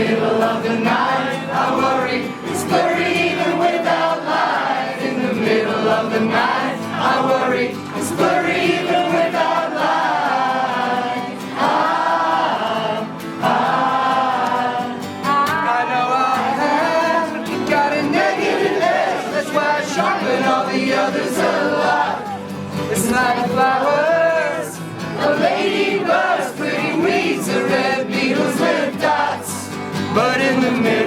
middle of the night, I worry, it's blurry even without light. In the middle of the night, I worry, it's blurry even without light. I know I have got a negative edge, that's why I sharpen all the others a lot. It's like flowers, or ladybirds, pretty weeds, or red beetles with dots. But in the middle